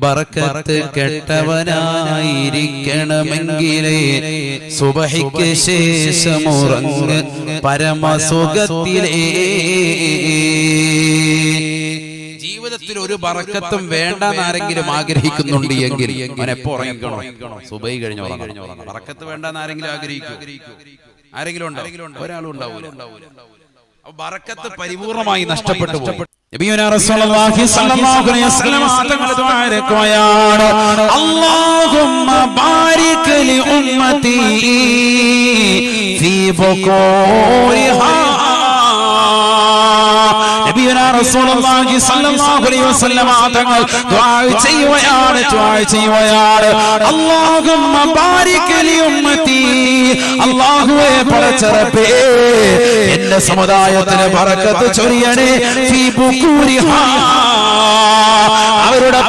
ബറക്കത്ത് കെട്ടവനായിരിക്കണമെങ്കിലേ സുബഹിക്ക് ശേഷം ഉറങ്ങ് പരമസുഖത്തിലേ. ജീവിതത്തിൽ ഒരു ബറക്കത്തും വേണ്ടെന്ന് ആരെങ്കിലും ആഗ്രഹിക്കുന്നുണ്ട് എങ്കിൽ അവൻ എപ്പോ ഉറങ്ങിക്കണോ? സുബഹി കഴിഞ്ഞ് ഉറങ്ങണം. ബറക്കത്ത് വേണ്ടെന്ന് ആരെങ്കിലും ആഗ്രഹിക്കും? ആരെങ്കിലും ഉണ്ടോ? ഒരാളും ഉണ്ടാവൂല. ബറക്കത്ത് പരിപൂർണമായി നഷ്ടപ്പെട്ടു പോകും. നബിയുനാ റസൂലുള്ളാഹി സ്വല്ലല്ലാഹു അലൈഹി വസല്ലം തങ്ങൾ ദുആ ഇറക്കുകയാണ്, അല്ലാഹുമ്മ ബാരിക് ലി ഉമ്മതി ഫീ ബുകൂരിഹാ. നബിയുനാ റസൂലുള്ളാഹി സ്വല്ലല്ലാഹു അലൈഹി വസല്ലം തങ്ങൾ ദുആ ചെയ്യുകയാണ്, അല്ലാഹുമ്മ ബാരിക് ലി ഉമ്മതി, അല്ലാഹുവേ പടച്ചറബേ എന്റെ സമുദായത്തിന് ബറക്കത്ത് ചൊരിയണേ, ഫീ ബുകൂരിഹാ അവരുടെ